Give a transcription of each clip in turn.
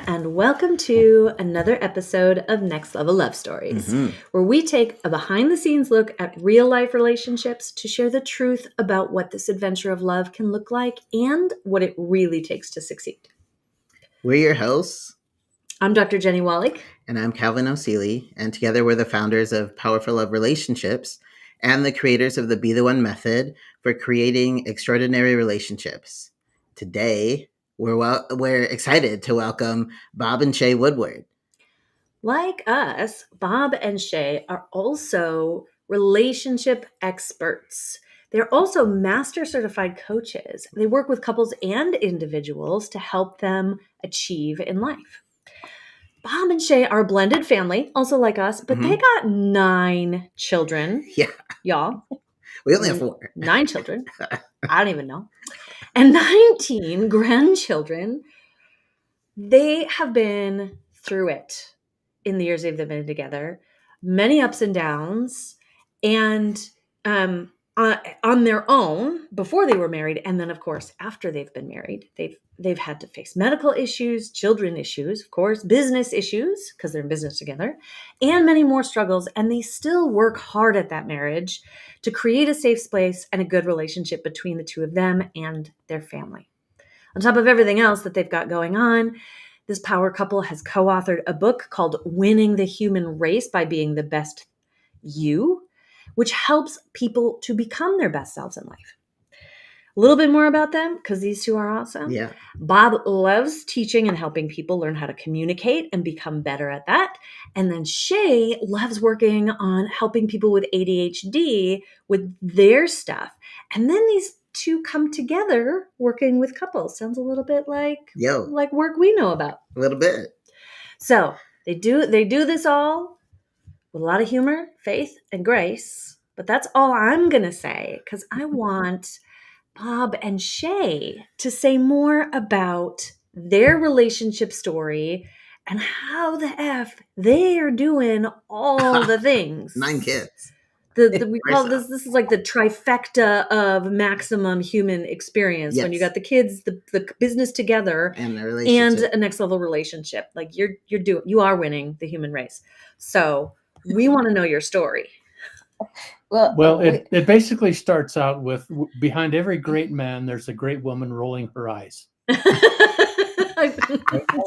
and welcome to another episode of Next Level Love Stories, where we take a behind-the-scenes look at real-life relationships to share the truth about what this adventure of love can look like and what it really takes to succeed. We're your hosts. I'm Dr. Jenny Wallach. And I'm Calvin O'Seely, and together we're the founders of Powerful Love Relationships and the creators of the Be the One method for creating extraordinary relationships. Today, we're excited to welcome Bob and Shaye Woodward. Like us, Bob and Shaye are also relationship experts. They're also master certified coaches. They work with couples and individuals to help them achieve in life. Bob and Shaye are a blended family, also like us, but they got 9 children. Yeah. Y'all. We only have 4. 9 children. I don't even know. And 19 grandchildren. They have been through it in the years they've been together. Many ups and downs. And on their own before they were married, and then of course after they've been married, they've had to face medical issues, children issues, of course, business issues because they're in business together, and many more struggles. And they still work hard at that marriage to create a safe space and a good relationship between the two of them and their family. On top of everything else that they've got going on, this power couple has co-authored a book called Winning the Human Race by Being the Best You, which helps people to become their best selves in life. A little bit more about them, because these two are awesome. Yeah. Bob loves teaching and helping people learn how to communicate and become better at that. And then Shaye loves working on helping people with ADHD with their stuff. And then these two come together working with couples. Sounds a little bit like work we know about. A little bit. So they do this all with a lot of humor, faith, and grace. But that's all I'm going to say, because I want Bob and Shaye to say more about their relationship story and how the F they are doing all the things. 9 kids. We call this is like the trifecta of maximum human experience. Yes. When you got the kids, the business together, and the relationship, and a next level relationship. Like you are winning the human race. So we want to know your story. Well, it basically starts out with, behind every great man, there's a great woman rolling her eyes.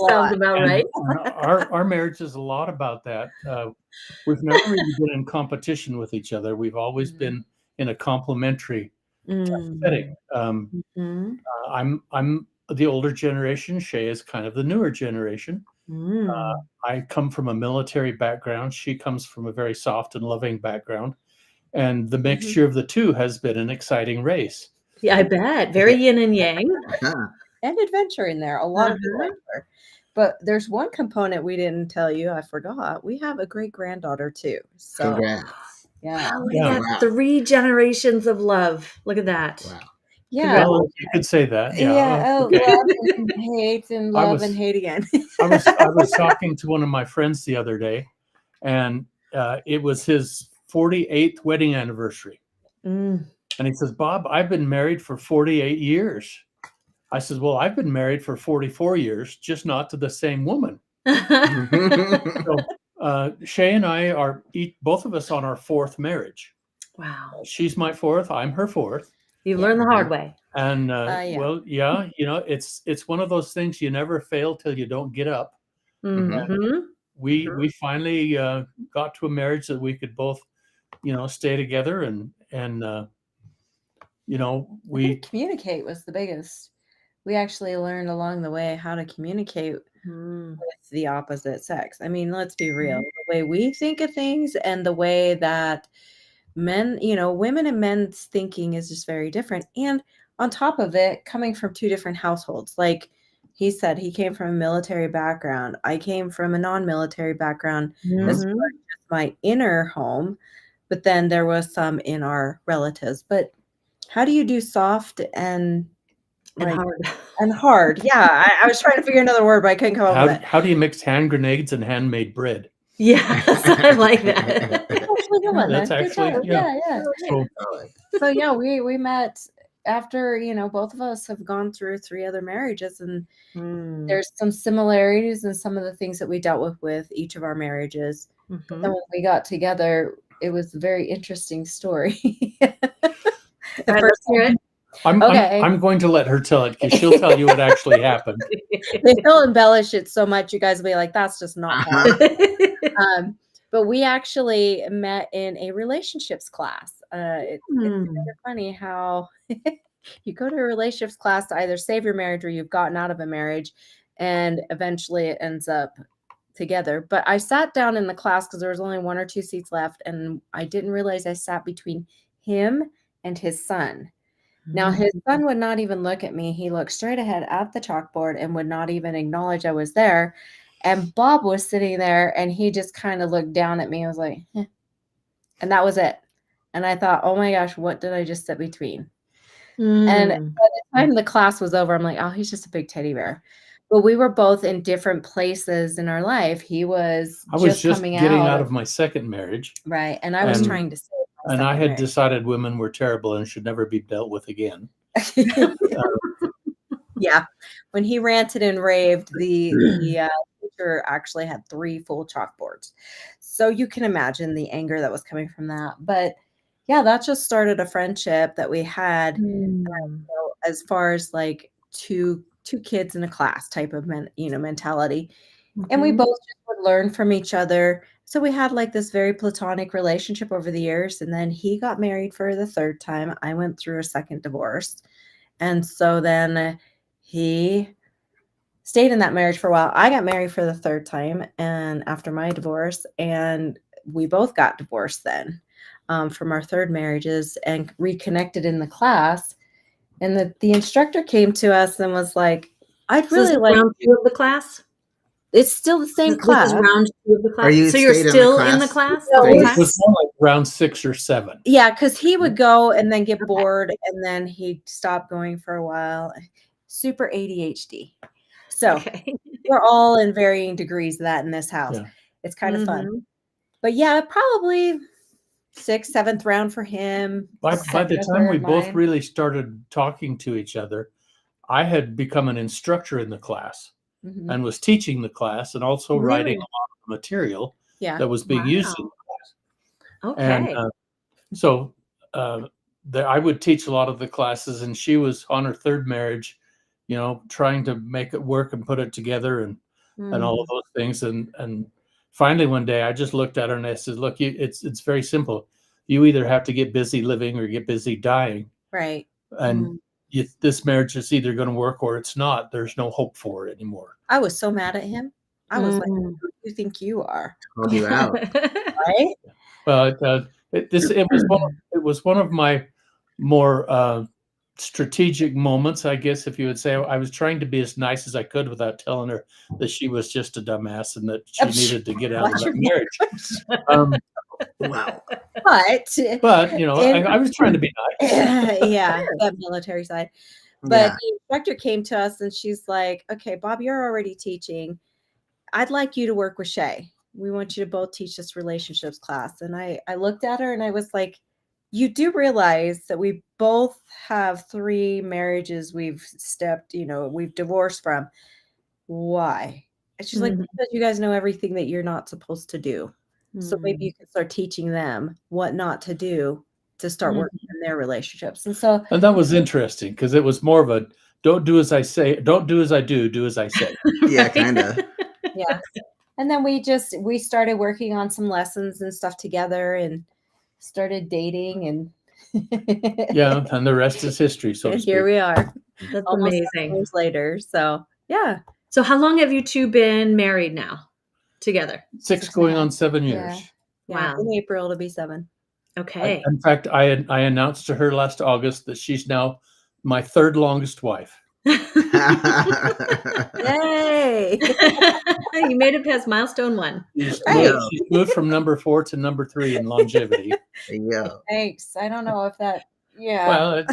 Sounds about right. Our marriage is a lot about that. We've never really been in competition with each other. We've always been in a complementary setting. I'm the older generation. Shaye is kind of the newer generation. I come from a military background. She comes from a very soft and loving background. And the mixture of the two has been an exciting race. Yeah, I bet. Very yin and yang. And adventure in there. A lot of adventure. But there's one component we didn't tell you. I forgot. We have a great-granddaughter, too. So, congrats. Yeah. Wow, we got 3 generations of love. Look at that. Wow. Yeah. Well, you could say that. Yeah. Okay. Love and hate and love and hate again. I was talking to one of my friends the other day, and it was his 48th wedding anniversary. And he says, Bob, I've been married for 48 years. I said, well, I've been married for 44 years, just not to the same woman. So Shaye and I are both of us on our 4th marriage. Wow. She's my 4th. I'm her 4th. You've learned the hard way. And well, yeah, it's one of those things, you never fail till you don't get up. We finally got to a marriage that we could both, stay together and we communicate was the biggest. We actually learned along the way how to communicate with the opposite sex. I mean, let's be real. The way we think of things and the way that men, women and men's thinking is just very different. And on top of it, coming from 2 different households, like he said, he came from a military background. I came from a non-military background. This was just my inner home, but then there was some in our relatives. But how do you do soft and hard? And hard. Yeah. I was trying to figure another word, but I couldn't come up with it. How do you mix hand grenades and handmade bread? Yes, I like that. That's actually good one. That's actually, yeah. So yeah, we met after, both of us have gone through 3 other marriages, and there's some similarities in some of the things that we dealt with each of our marriages. But then when we got together, it was a very interesting story. The Right, first let's hear it. I'm going to let her tell it because she'll tell you what actually happened. They'll embellish it so much, you guys will be like, that's just not possible. But we actually met in a relationships class. It's kind of funny how you go to a relationships class to either save your marriage or you've gotten out of a marriage, and eventually it ends up together. But I sat down in the class because there was only 1 or 2 seats left, and I didn't realize I sat between him and his son. Now, his son would not even look at me. He looked straight ahead at the chalkboard and would not even acknowledge I was there. And Bob was sitting there, and he just kind of looked down at me. I was like, eh. And that was it. And I thought, oh my gosh, what did I just sit between? And by the time the class was over, I'm like, oh, he's just a big teddy bear. But we were both in different places in our life. I was just coming getting out of my second marriage. Right. And I was trying to save my and I second had marriage. decided women were terrible and should never be dealt with again. Yeah. When he ranted and raved, the teacher actually had 3 full chalkboards. So you can imagine the anger that was coming from that. But yeah, that just started a friendship that we had as far as like two kids in a class type of mentality. And we both just would learn from each other. So we had like this very platonic relationship over the years. And then he got married for the 3rd time. I went through a second divorce. And so then he stayed in that marriage for a while. I got married for the 3rd time, and after my divorce, and we both got divorced then from our 3rd marriages, and reconnected in the class. And the instructor came to us and was like, I'd really like round 2 of the class. It's still the same class. This is round 2 of the class. You so you're still in the class? The whole It time? was more like round 6 or 7. Yeah, because he would go and then get bored, and then he'd stop going for a while. Super ADHD. So we're all in varying degrees of that in this house. Yeah. It's kind of fun. But yeah, probably 6th, 7th round for him. By the time we both really started talking to each other, I had become an instructor in the class and was teaching the class and also writing a lot of material that was being used in the class. Okay. And so I would teach a lot of the classes, and she was on her 3rd marriage, trying to make it work and put it together and all of those things. And finally one day I just looked at her and I said, look, it's very simple. You either have to get busy living or get busy dying. Right. And this marriage is either going to work or it's not. There's no hope for it anymore. I was so mad at him. I was like, who do you think you are? Called you out. Right? Well, it was one of my more strategic moments, I guess, if you would say. I was trying to be as nice as I could without telling her that she was just a dumbass and that she needed to get out of that marriage. Wow. But I was trying to be nice. Yeah, that military side. But the instructor came to us and she's like, okay, Bob, you're already teaching. I'd like you to work with Shaye. We want you to both teach this relationships class. And I looked at her and I was like, you do realize that we both have 3 marriages we've we've divorced from. Why? And she's like, because you guys know everything that you're not supposed to do. So maybe you can start teaching them what not to do to start working in their relationships. And that was interesting because it was more of a don't do as I say, don't do as I do as I say. Yeah, kind of. Yeah. And then we started working on some lessons and stuff together and started dating and yeah, and the rest is history. So and here we are. That's almost amazing. 7 years later. So yeah. So how long have you 2 been married now together? 6 going on 7 years. Yeah. Wow. In April it'll be 7. Okay. In fact, I announced to her last August that she's now my 3rd longest wife. Yay! You made it past milestone 1. She's moved from number 4 to number 3 in longevity. Yeah. Thanks. I don't know if that. Yeah. Well,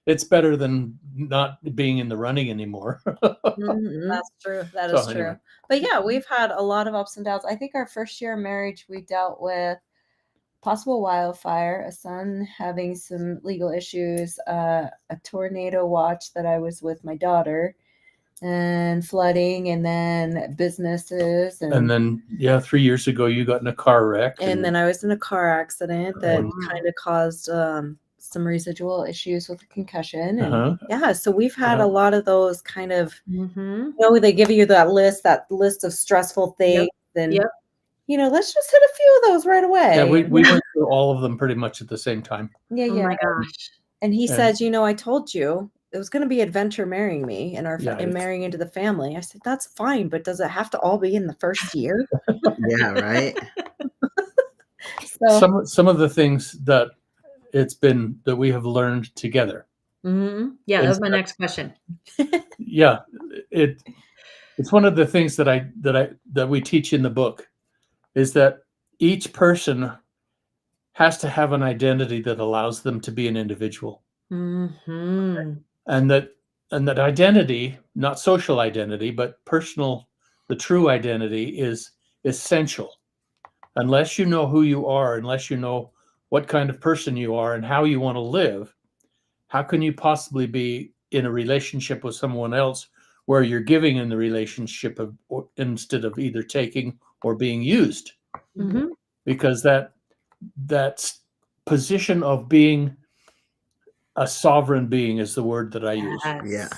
it's better than not being in the running anymore. That's true. That is true. Anyway. But yeah, we've had a lot of ups and downs. I think our first year of marriage, we dealt with possible wildfire, a son having some legal issues, a tornado watch that I was with my daughter, and flooding, and then businesses, And then 3 years ago you got in a car wreck, and then I was in a car accident that And- kind of caused some residual issues with a concussion. And Uh-huh. yeah, so we've had Uh-huh. a lot of those kind of, Mm-hmm. you know, they give you that list of stressful things. And, Yep. you know, let's just hit a few of those right away. Yeah, we And went through all of them pretty much at the same time. yeah, Oh yeah. my gosh. And he And- says, you know, I told you it was going to be adventure marrying me and Yeah, marrying into the family. I said, that's fine, but does it have to all be in the first year? Yeah, right. So some of the things that that we have learned together. Mm-hmm. Yeah, that was my next question. Yeah, it's one of the things that we teach in the book is that each person has to have an identity that allows them to be an individual. Mm-hmm. And that identity, not social identity, but personal, the true identity is essential. Unless you know who you are, unless you know what kind of person you are and how you want to live, how can you possibly be in a relationship with someone else where you're giving in the relationship instead of either taking or being used? Mm-hmm. Because that position of being a sovereign being is the word that I use. Yeah.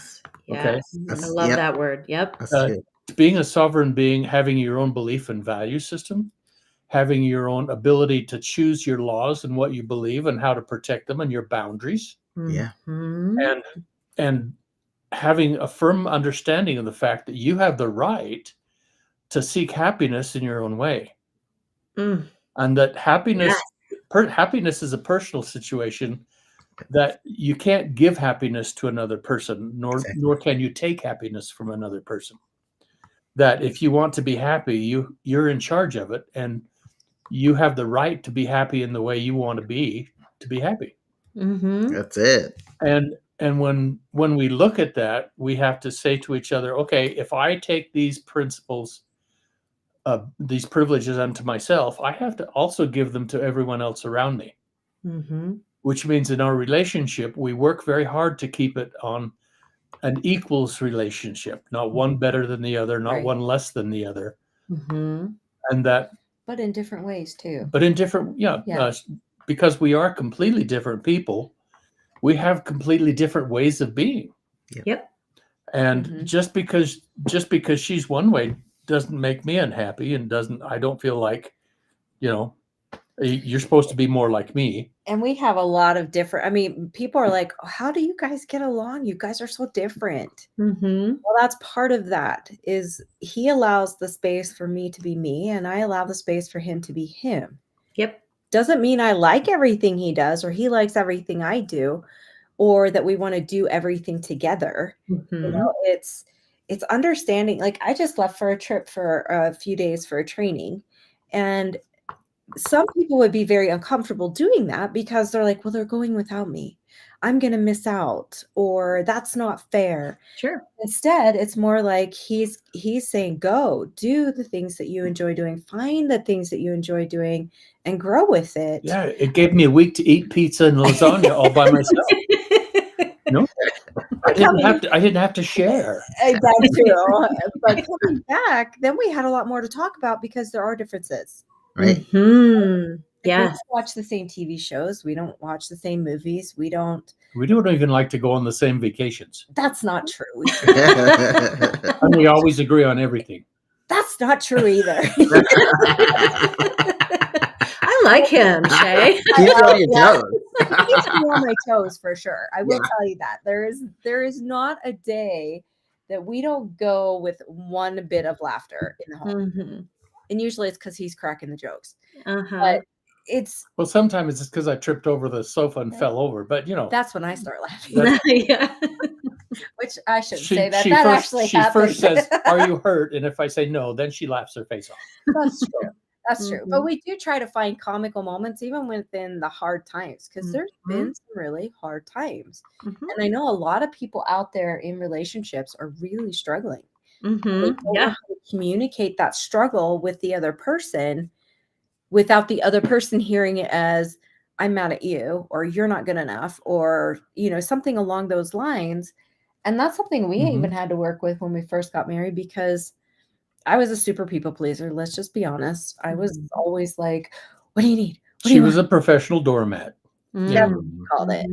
Okay. Yes. I love that word. Yep. That's good. Being a sovereign being, having your own belief and value system, having your own ability to choose your laws and what you believe and how to protect them and your boundaries. Yeah. Mm-hmm. And having a firm understanding of the fact that you have the right to seek happiness in your own way. Mm. And that happiness is a personal situation that you can't give happiness to another person, nor can you take happiness from another person. That if you want to be happy, you're in charge of it, and you have the right to be happy in the way you want to be happy. Mm-hmm. That's it. And when we look at that, we have to say to each other, okay, if I take these principles, these privileges unto myself, I have to also give them to everyone else around me. Mm-hmm. Which means in our relationship, we work very hard to keep it on an equals relationship, not one better than the other, not Right. one less than the other. Mm-hmm. And that, but in different ways too. but in different, because we are completely different people, we have completely different ways of being. Yep. And just because she's one way doesn't make me unhappy, and I don't feel like, you're supposed to be more like me. And we have a lot of different, I mean, people are like, oh, how do you guys get along? You guys are so different. Mm-hmm. Well, that's part of that, is he allows the space for me to be me, and I allow the space for him to be him. Yep. Doesn't mean I like everything he does or he likes everything I do, or that we want to do everything together. Mm-hmm. You know, it's understanding. Like, I just left for a trip for a few days for a training, and some people would be very uncomfortable doing that because they're like, well, they're going without me. I'm going to miss out, or that's not fair. Sure. Instead, it's more like he's saying, go do the things that you enjoy doing, find the things that you enjoy doing, and grow with it. Yeah, it gave me a week to eat pizza and lasagna all by myself. No, I didn't have to share. That's true. But coming back, then we had a lot more to talk about because there are differences. Right. Mm-hmm. We Yeah. don't watch the same TV shows. We don't watch the same movies. We don't even like to go on the same vacations. That's not true. And we always agree on everything. That's not true either. I like him, Shay. Keep on your toes. He keeps me on my toes for sure. I will tell you that. There is not a day that we don't go with one bit of laughter in the home. Mm-hmm. And usually it's because he's cracking the jokes. Uh-huh. Well, sometimes it's because I tripped over the sofa and fell over, but that's when I start laughing. Yeah. Which I shouldn't say that. That actually she happens. first says, "Are you hurt?" And if I say no, then she laughs her face off. That's true. That's true. But we do try to find comical moments even within the hard times, because there's been some really hard times. And I know a lot of people out there in relationships are really struggling. They don't know how to communicate that struggle with the other person without the other person hearing it as, I'm mad at you, or you're not good enough, or, something along those lines. And that's something we even had to work with when we first got married, because I was a super people pleaser. Let's just be honest. I was always like, what do you need? What do She you was want? a professional doormat. That's what we called it,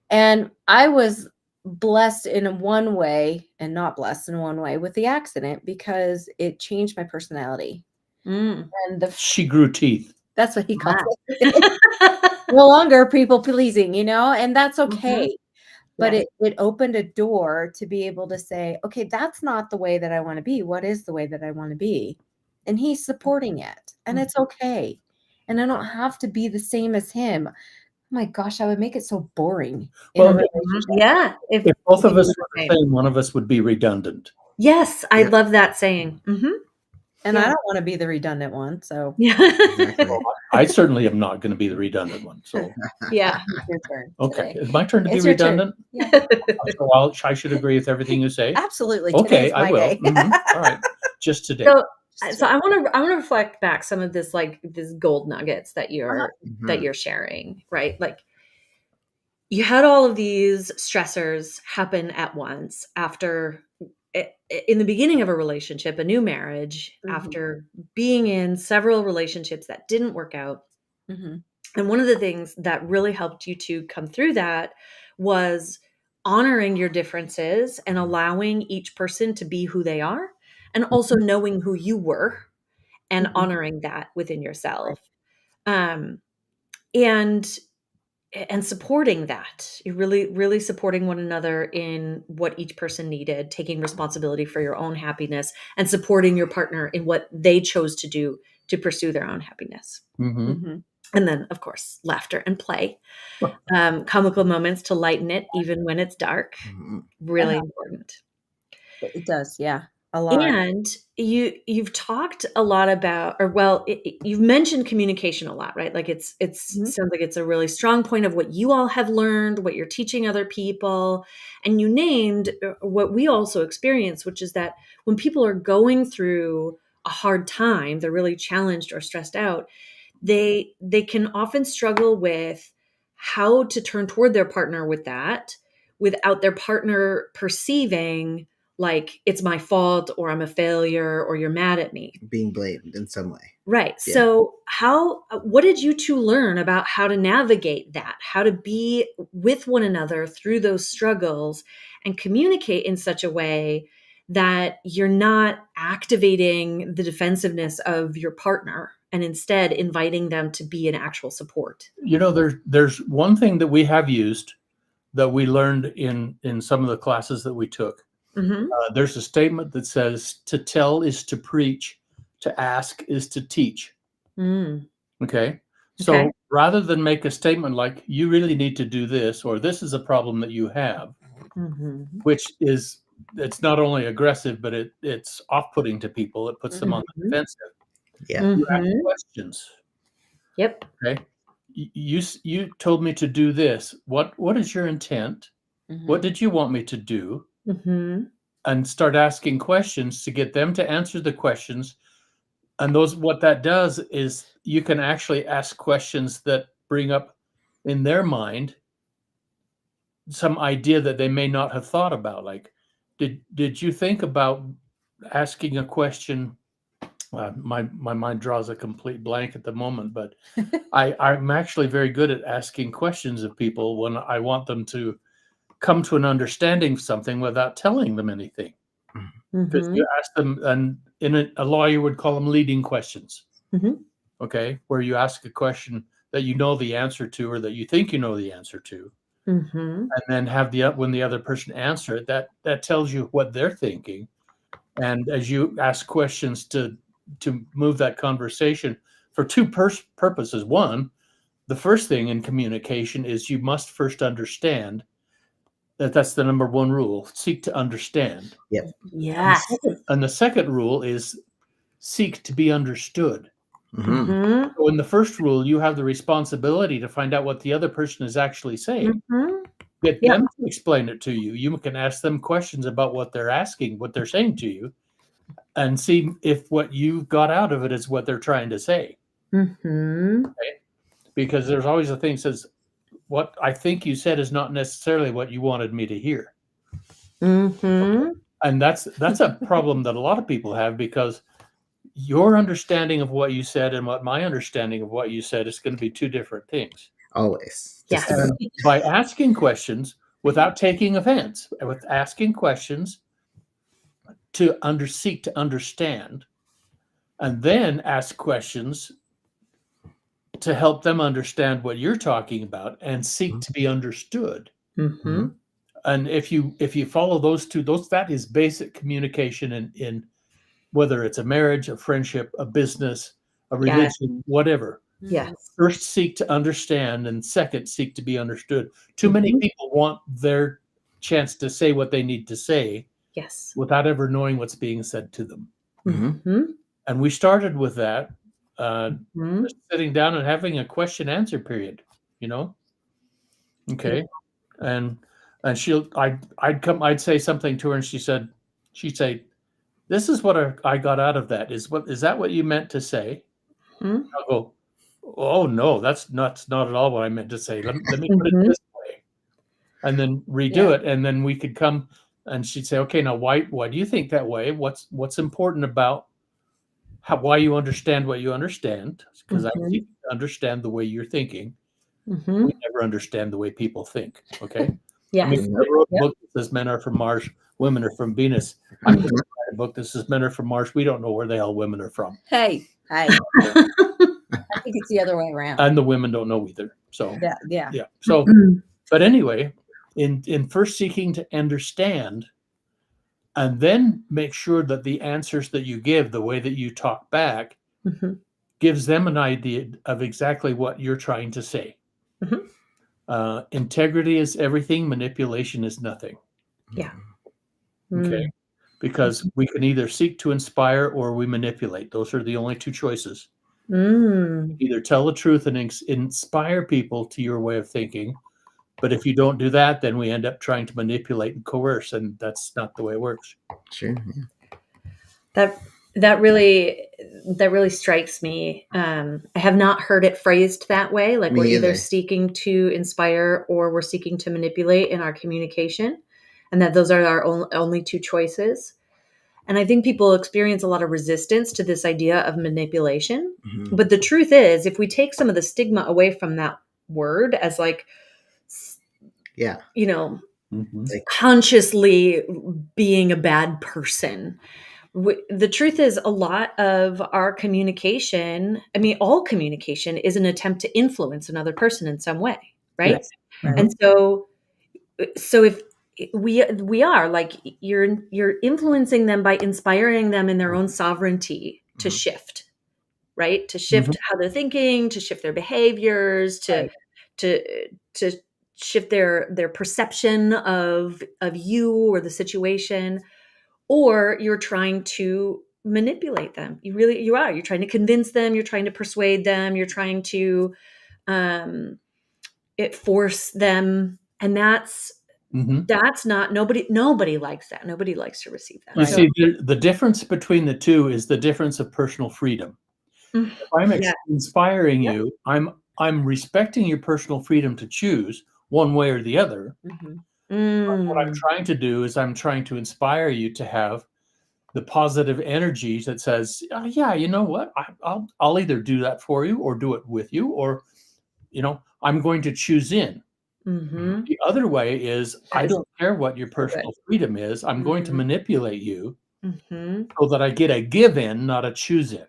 And I was blessed in one way and not blessed in one way with the accident, because it changed my personality. And She grew teeth. that's what he calls it. No longer people pleasing, and that's okay. But Yes. it opened a door to be able to say, okay, that's not the way that I want to be. What is the way that I want to be? And he's supporting it. And it's okay. And I don't have to be the same as him. Oh my gosh, I would make it so boring in a Well, relationship. Yeah. if both of we us were were the the same, one of us would be redundant. Yes, I Yep. love that saying. And I Yeah. don't want to be the redundant one. So Yeah. Exactly. Well, I certainly am not going to be the redundant one. So, Yeah. it's your turn. okay. Today. It's my turn to be It's your turn. redundant. Yeah. So I should agree with everything you say. Absolutely. Okay, Today's I my will. day. All right. Just today. So I want to reflect back some of this, like, this gold nuggets that you're sharing, right? Like, you had all of these stressors happen at once after in the beginning of a relationship, a new marriage, after being in several relationships that didn't work out. And one of the things that really helped you to come through that was honoring your differences and allowing each person to be who they are, and also knowing who you were and honoring that within yourself. And supporting that. You're really supporting one another in what each person needed, taking responsibility for your own happiness, and supporting your partner in what they chose to do to pursue their own happiness. And then, of course, laughter and play, comical moments to lighten it, even when it's dark. Really important. It does, yeah, a lot. And you've talked a lot about, or well, you've mentioned communication a lot, right? Like it's sounds like it's a really strong point of what you all have learned, what you're teaching other people, and you named what we also experience, which is that when people are going through a hard time, they're really challenged or stressed out, they can often struggle with how to turn toward their partner with that, without their partner perceiving like it's my fault, or I'm a failure, or you're mad at me. Being blamed in some way. Right. Yeah. So what did you two learn about how to navigate that, how to be with one another through those struggles and communicate in such a way that you're not activating the defensiveness of your partner and instead inviting them to be an actual support? There's one thing that we have used that we learned in some of the classes that we took. There's a statement that says, to tell is to preach, to ask is to teach. Okay. So rather than make a statement like, you really need to do this, or this is a problem that you have, which is, it's not only aggressive, but it's off-putting to people. It puts them on the defensive. Yeah. You ask questions. Yep. Okay. You told me to do this. What is your intent? What did you want me to do? And start asking questions to get them to answer the questions. And what that does is you can actually ask questions that bring up in their mind some idea that they may not have thought about. Like, did you think about asking a question? My mind draws a complete blank at the moment, but I'm actually very good at asking questions of people when I want them to come to an understanding of something without telling them anything. Because you ask them, and a lawyer would call them leading questions. Okay, where you ask a question that you know the answer to, or that you think you know the answer to, and then have when the other person answer it, that tells you what they're thinking. And as you ask questions to move that conversation for two purposes. One, the first thing in communication is you must first understand. That's the number one rule. Seek to understand. Yep. Yes. And the second rule is seek to be understood. So in the first rule, you have the responsibility to find out what the other person is actually saying. Get them to explain it to you. You can ask them questions about what they're asking, what they're saying to you, and see if what you got out of it is what they're trying to say. Mm-hmm. Because there's always a thing that says, what I think you said is not necessarily what you wanted me to hear. Mm-hmm. And that's a problem that a lot of people have, because your understanding of what you said and what my understanding of what you said is going to be two different things. Always. Yes. Just about. By asking questions without taking offense, with asking questions to seek to understand, and then ask questions to help them understand what you're talking about and seek to be understood. Mm-hmm. And if you follow those two, that is basic communication in whether it's a marriage, a friendship, a business, a religion, whatever. Yes. First, seek to understand, and second, seek to be understood. Too many people want their chance to say what they need to say Yes. without ever knowing what's being said to them. Mm-hmm. And we started with that, Mm-hmm. just sitting down and having a question answer period, Okay. And I'd say something to her, and she'd say, "This is what I got out of that. Is that what you meant to say?" Mm-hmm. I'll go, "Oh no, that's not at all what I meant to say. Let me put it Mm-hmm. this way," and then redo it, and then we could come, and she'd say, "Okay, now why do you think that way? What's important about why you understand what you understand?" Because I seek to understand the way you're thinking. Mm-hmm. We never understand the way people think. Okay. I Yes. mean, I wrote a book that says men are from Mars, women are from Venus. I'm going to write a book that says men are from Mars. We don't know where the hell women are from. Hey. I think it's the other way around. And the women don't know either. So Yeah. So, but anyway, in first seeking to understand, and then make sure that the answers that you give, the way that you talk back, Mm-hmm. gives them an idea of exactly what you're trying to say. Mm-hmm. Integrity is everything. Manipulation is nothing. Yeah. Okay. Because we can either seek to inspire or we manipulate. Those are the only two choices. Either tell the truth and inspire people to your way of thinking. But if you don't do that, then we end up trying to manipulate and coerce, and that's not the way it works. Sure. Yeah. That really strikes me. I have not heard it phrased that way. Like Me we're either either. seeking to inspire or we're seeking to manipulate in our communication, and that those are our only two choices. And I think people experience a lot of resistance to this idea of manipulation. Mm-hmm. But the truth is, if we take some of the stigma away from that word as like, Yeah. Like, consciously being a bad person, the truth is a lot of our communication, I mean, all communication is an attempt to influence another person in some way, right? yes. Mhm. And so if we are like, you're influencing them by inspiring them in their own sovereignty to shift, right? To shift how they're thinking, to shift their behaviors, to shift their perception of you or the situation, or you're trying to manipulate them. You're trying to convince them, you're trying to persuade them, you're trying to force them, and that's not, nobody likes that. Nobody likes to receive that. You see, the difference between the two is the difference of personal freedom. If I'm inspiring you, I'm respecting your personal freedom to choose one way or the other. What I'm trying to do is I'm trying to inspire you to have the positive energy that says, oh, yeah, you know what? I'll either do that for you or do it with you, or, I'm going to choose in. The other way is I don't care what your personal freedom is. I'm going to manipulate you so that I get a give in, not a choose in.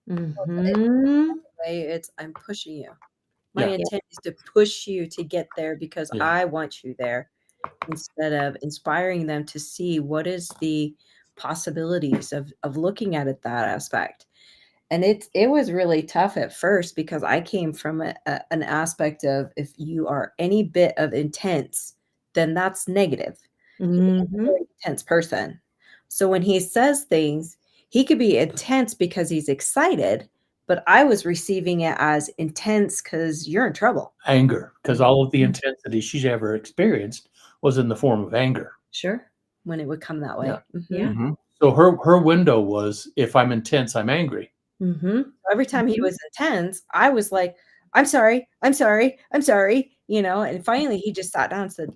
I'm pushing you. My intent is to push you to get there because I want you there, instead of inspiring them to see what is the possibilities of looking at it that aspect. And it was really tough at first because I came from an aspect of, if you are any bit of intense, then that's negative. He's a very intense person. So when he says things, he could be intense because he's excited, but I was receiving it as intense because you're in trouble. Anger, because all of the intensity she's ever experienced was in the form of anger. Sure. When it would come that way. Yeah. So her window was, if I'm intense, I'm angry. Every time he was intense, I was like, I'm sorry, I'm sorry, I'm sorry, and finally he just sat down and said,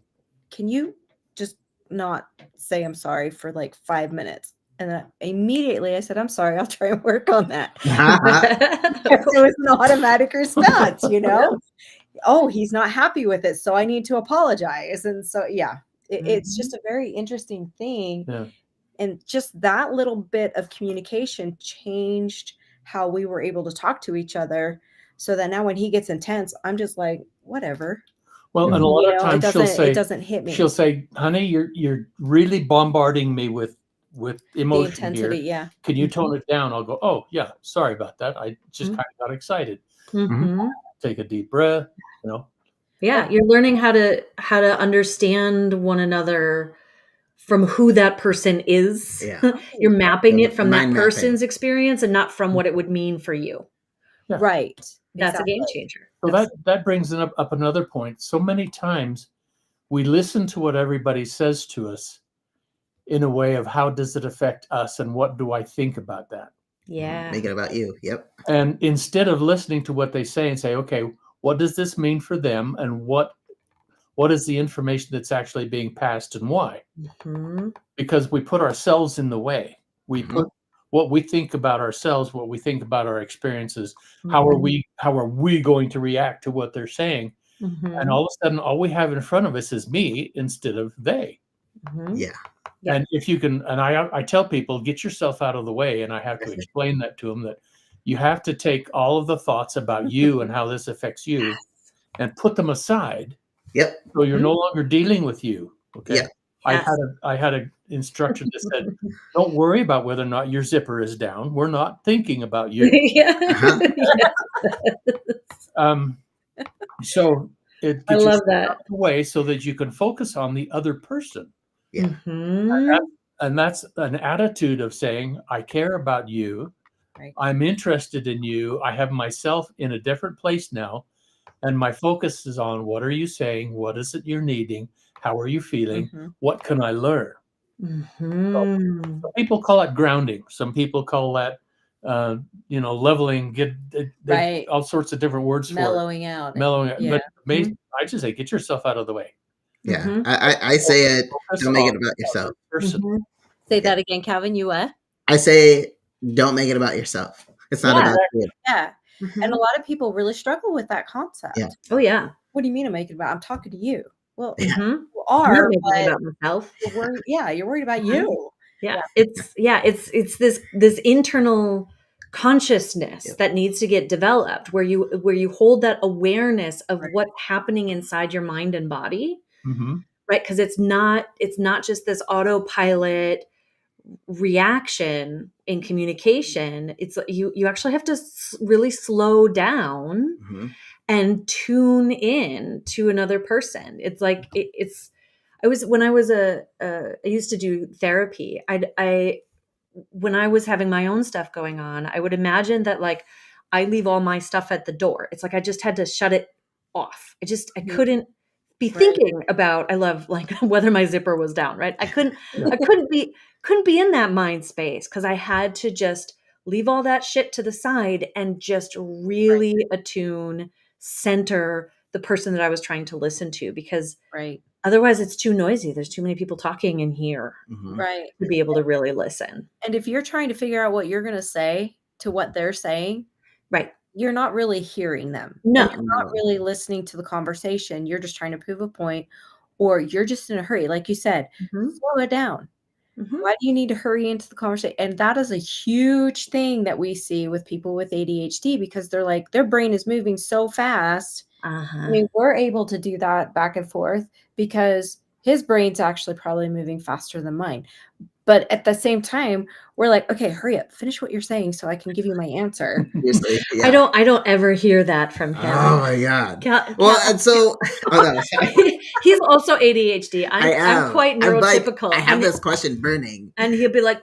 can you just not say I'm sorry for like 5 minutes? And then immediately I said, I'm sorry, I'll try and work on that. Because it was an automatic response, Oh, he's not happy with it, so I need to apologize. And so, yeah, it's just a very interesting thing. Yeah. And just that little bit of communication changed how we were able to talk to each other, so that now when he gets intense, I'm just like, whatever. Well, and a lot of times it doesn't hit me. She'll say, honey, you're really bombarding me with emotion the intensity, here. yeah. Can you tone it down? I'll go, oh, yeah, sorry about that. I just kind of got excited. Take a deep breath, Yeah, you're learning how to understand one another from who that person is. Yeah. You're mapping it from that Mind person's mapping. experience and not from what it would mean for you. Yeah. Right. That's Exactly. a game changer. So that brings up another point. So many times we listen to what everybody says to us in a way of how does it affect us and what do I think about that? Yeah. Make it about you. Yep. And instead of listening to what they say and say, okay, what does this mean for them and what is the information that's actually being passed and why? Because we put ourselves in the way. We put what we think about ourselves, what we think about our experiences. How are we going to react to what they're saying? And all of a sudden, all we have in front of us is me instead of they. Yeah. And if you can, and I tell people, get yourself out of the way. And I have to explain that to them, that you have to take all of the thoughts about you and how this affects you and put them aside. Yep. So you're no longer dealing with you. Okay. Yep. I had an instruction that said, don't worry about whether or not your zipper is down. We're not thinking about you. So it I gets love you that. out of the way so that you can focus on the other person. Yeah. And that's an attitude of saying, I care about you. Right. I'm interested in you. I have myself in a different place now. And my focus is on what are you saying? What is it you're needing? How are you feeling? What can I learn? So some people call it grounding. Some people call that, leveling. All sorts of different words mellowing for it. out. Mellowing out. But I just say, get yourself out of the way. Yeah. I say it. Don't make it about yourself. Say that again, Calvin. You what? I say, don't make it about yourself. It's not about you. Yeah. And a lot of people really struggle with that concept. Yeah. Oh yeah. What do you mean I'm making it about? I'm talking to you. Well, you are I'm making it about myself. You're worried about you. Yeah. It's this internal consciousness that needs to get developed where you hold that awareness of what's happening inside your mind and body. Right? Because it's not just this autopilot reaction in communication. It's you actually have to really slow down and tune in to another person. It's like I used to do therapy. When I was having my own stuff going on, I would imagine that like I leave all my stuff at the door. It's like I just had to shut it off. I couldn't be thinking about, I love like whether my zipper was down, right? I couldn't be in that mind space because I had to just leave all that shit to the side and just really attune, center the person that I was trying to listen to, because otherwise it's too noisy. There's too many people talking in here to be able to really listen. And if you're trying to figure out what you're going to say to what they're saying, you're not really hearing them. No. And you're not really listening to the conversation. You're just trying to prove a point, or you're just in a hurry. Like you said, slow it down. Why do you need to hurry into the conversation? And that is a huge thing that we see with people with ADHD, because they're like, their brain is moving so fast. I mean, we're able to do that back and forth because his brain's actually probably moving faster than mine. But at the same time, we're like, okay, hurry up, finish what you're saying so I can give you my answer. I don't ever hear that from him. Oh my God. And so he's also ADHD. I am I'm quite neurotypical. I have this question burning. And he'll be like,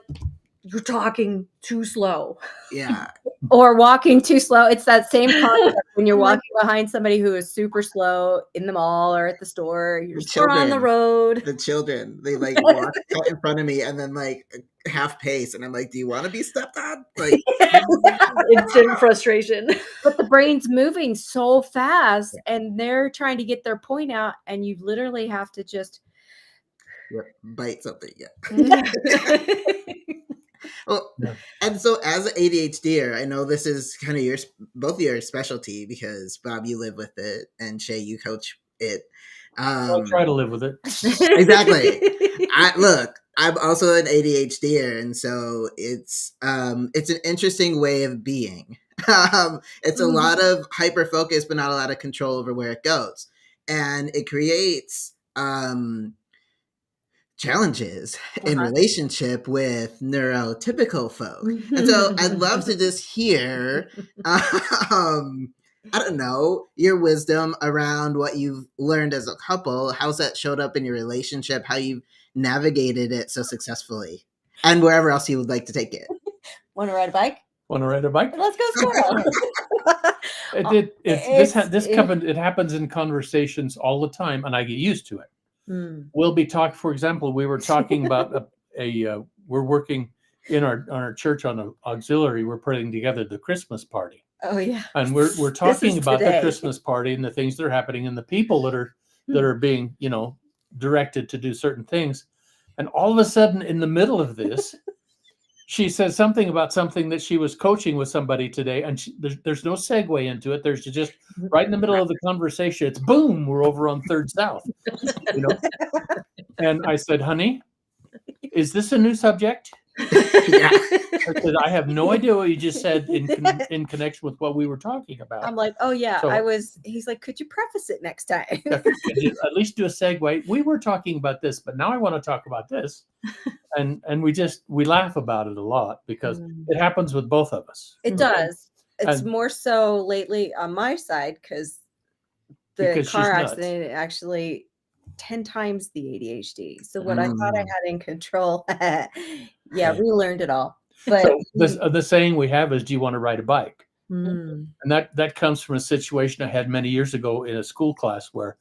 you're talking too slow. Yeah. Or walking too slow. It's that same concept when you're Like- walking behind somebody who is super slow in the mall or at the store. You're The Or on the children, road. the children, they like walk out in front of me and then like half pace, and I'm like, "Do you want to be stepped on?" Like, Instant frustration. but the brain's moving so fast and they're trying to get their point out, and you literally have to just bite something. Yeah. Mm-hmm. Well, Yeah. and so as an ADHDer, I know this is kind of both your specialty, because Bob, you live with it, and Shay, you coach it. I'll try to live with it. Exactly. I'm also an ADHDer, and so it's an interesting way of being. It's a lot of hyper focus, but not a lot of control over where it goes, and it creates challenges in relationship with neurotypical folk. And so I'd love to just hear, I don't know, your wisdom around what you've learned as a couple, how's that showed up in your relationship, how you've navigated it so successfully, and wherever else you would like to take it. want to ride a bike. Want to ride a bike? Let's go squirrel. It happens in conversations all the time, and I get used to it. We'll be talking. For example, we were talking about we're working in our church on an auxiliary. We're putting together the Christmas party. Oh yeah, and we're talking about the Christmas party and the things that are happening and the people that are being directed to do certain things. And all of a sudden, in the middle of this, she says something about something that she was coaching with somebody today, and there's no segue into it. There's just right in the middle of the conversation. It's boom, we're over on 3rd South. And I said, "Honey, is this a new subject?" Yeah. I said, "I have no idea what you just said in connection with what we were talking about." I'm like, "Oh yeah, So- I was." He's like, "Could you preface it next time?" At least do a segue. We were talking about this, but now I want to talk about this. And we laugh about it a lot because it happens with both of us. It does. It's And- more so lately on my side because the Because car she's nuts. accident actually 10 times the ADHD. So what I thought I had in control, yeah, we learned it all. But So the saying we have is, "Do you want to ride a bike?" Mm. And that comes from a situation I had many years ago in a school class where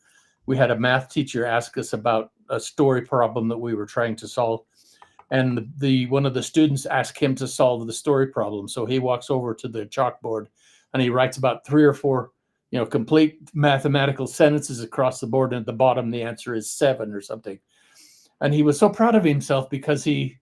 we had a math teacher ask us about a story problem that we were trying to solve. And one of the students asked him to solve the story problem. So he walks over to the chalkboard and he writes about 3 or 4, complete mathematical sentences across the board. And at the bottom, the answer is 7 or something. And he was so proud of himself because it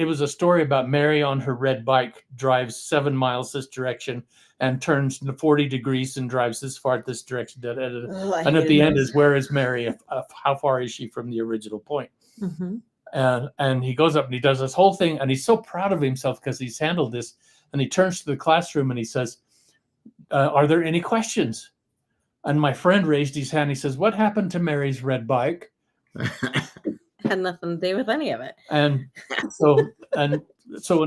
was a story about Mary on her red bike drives 7 miles this direction and turns 40 degrees and drives this far this direction. And at the end is, where is Mary? How far is she from the original point? Mm-hmm. And he goes up and he does this whole thing, and he's so proud of himself because he's handled this. And he turns to the classroom and he says, "Are there any questions?" And my friend raised his hand. He says, "What happened to Mary's red bike?" had nothing to do with any of it. And so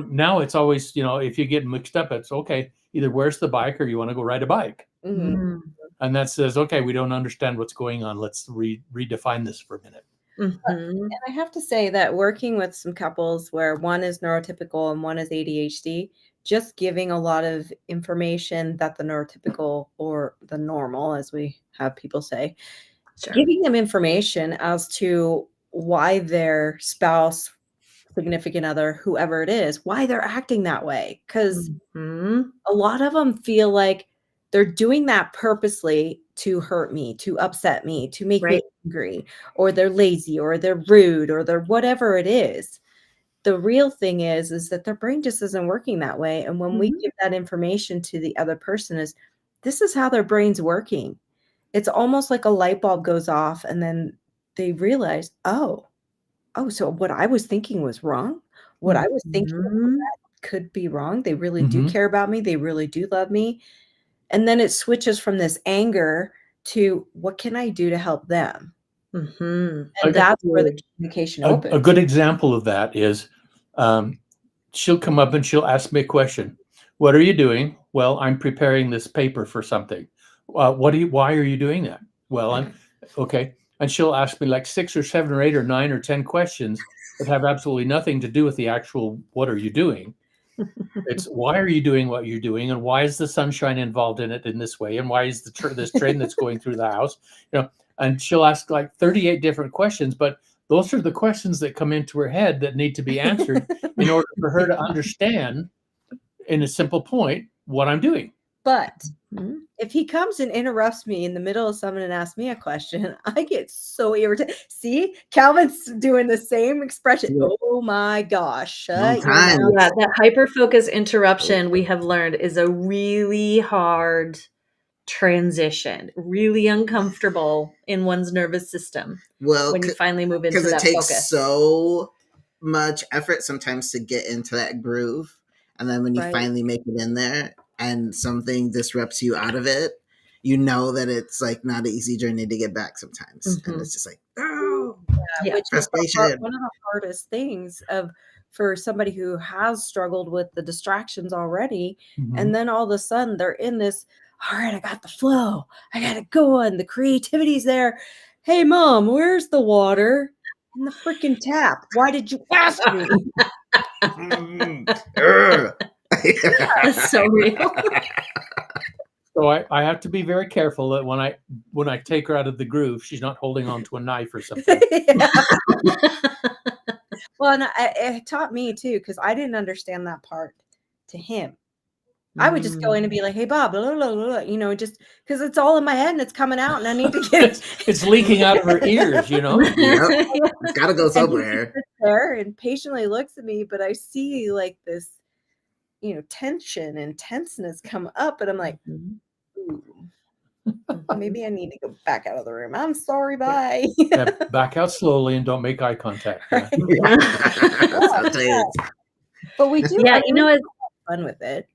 now it's always, if you get mixed up, it's okay. Either where's the bike or you want to go ride a bike. Mm-hmm. And that says, okay, we don't understand what's going on. Let's redefine this for a minute. Mm-hmm. And I have to say that working with some couples where one is neurotypical and one is ADHD, just giving a lot of information that the neurotypical, or the normal, as we have people say, giving them information as to why their spouse, significant other, whoever it is, why they're acting that way. Because a lot of them feel like they're doing that purposely to hurt me, to upset me, to make me angry, or they're lazy, or they're rude, or they're whatever it is. The real thing is that their brain just isn't working that way. And when we give that information to the other person, this is how their brain's working. It's almost like a light bulb goes off and then they realize, oh, so what I was thinking was wrong. What I was thinking could be wrong. They really do care about me. They really do love me. And then it switches from this anger to, what can I do to help them? And that's where the communication opens. A good example of that is she'll come up and she'll ask me a question. "What are you doing?" "Well, I'm preparing this paper for something." Why are you doing that?" "Well, I'm okay. And she'll ask me like 6 or 7 or 8 or 9 or 10 questions. that have absolutely nothing to do with the actual what are you doing. It's why are you doing what you're doing, and why is the sunshine involved in it in this way, and why is this train that's going through the house, and she'll ask like 38 different questions, but those are the questions that come into her head that need to be answered in order for her to understand in a simple point what I'm doing. But if he comes and interrupts me in the middle of something and asks me a question, I get so irritated. See, Calvin's doing the same expression. Yeah. Oh my gosh, shut your Sometimes. mouth. Yeah, that hyper-focus interruption we have learned is a really hard transition, really uncomfortable in one's nervous system Well, when you finally move into because it that takes focus. so much effort sometimes to get into that groove, and then when you Right. finally make it in there and something disrupts you out of it, you know that it's like not an easy journey to get back sometimes, and it's just like, oh, Yeah. Which is frustration. one of the hardest things for somebody who has struggled with the distractions already, and then all of a sudden they're in this, all right, I got the flow, I got it going, the creativity's there. Hey mom, where's the water in the freaking tap? Why did you ask me? That's so real. So I have to be very careful that when I take her out of the groove, she's not holding on to a knife or something. Well, and it taught me too, because I didn't understand that part to him. I would just go in and be like, "Hey, Bob," blah, blah, blah, blah, just because it's all in my head and it's coming out, and I need to get it. It's leaking out of her ears, Yep. It's got to go And he somewhere. just sits there and patiently looks at me, but I see like this, tension and tenseness come up, and I'm like, ooh, maybe I need to go back out of the room. I'm sorry, bye. Yeah, back out slowly and don't make eye contact. Yeah. I'll tell you. But we do. Yeah, I mean, we it's have fun with it.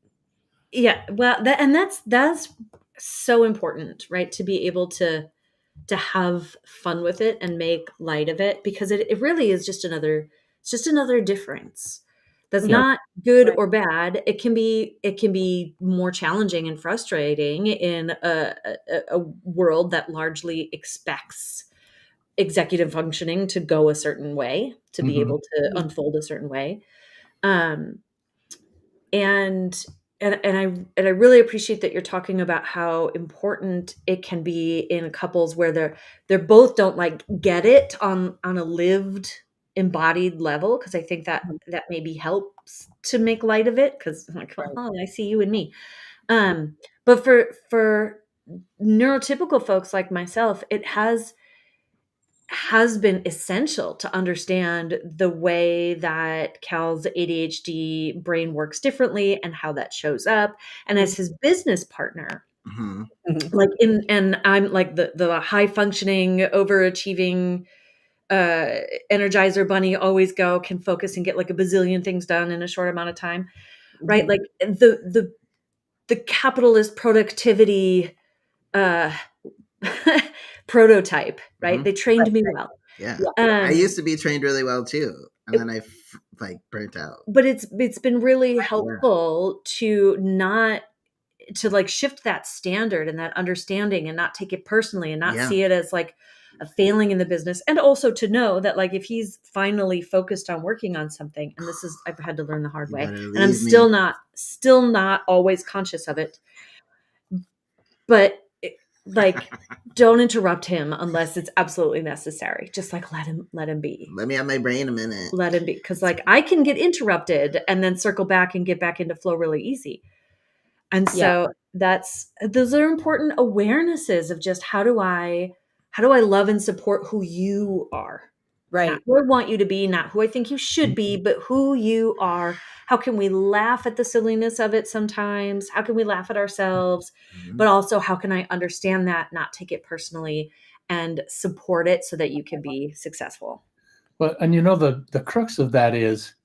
yeah. Well, that's so important, right? To be able to have fun with it and make light of it, because it really is just another difference. That's Yeah. not good Right. or bad. It can be more challenging and frustrating in a world that largely expects executive functioning to go a certain way, to be able to unfold a certain way. Um, and I really appreciate that you're talking about how important it can be in couples where they're both don't like get it on a lived embodied level, because I think that maybe helps to make light of it, because like, oh, I see you and me. But for neurotypical folks like myself, it has been essential to understand the way that Cal's ADHD brain works differently and how that shows up. And as his business partner, like and I'm like the high functioning, overachieving, energizer bunny, always go, can focus and get like a bazillion things done in a short amount of time, right? Like the capitalist productivity prototype, right? They trained me well. Yeah. I used to be trained really well too, and then I burnt out. But it's been really helpful to not to like shift that standard and that understanding and not take it personally and not see it as like a failing in the business, and also to know that like if he's finally focused on working on something, and this is I've had to learn the hard way, and I'm still not always conscious of it, but like don't interrupt him unless it's absolutely necessary. Just like let him be. Let me have my brain a minute. Let him be, because like I can get interrupted and then circle back and get back into flow really easy. And so those are important awarenesses of just how do I love and support who you are. Right. Not who I want you to be, not who I think you should be, but who you are. How can we laugh at the silliness of it sometimes? How can we laugh at ourselves? But also, how can I understand that, not take it personally, and support it so that you can be successful? But and the crux of that is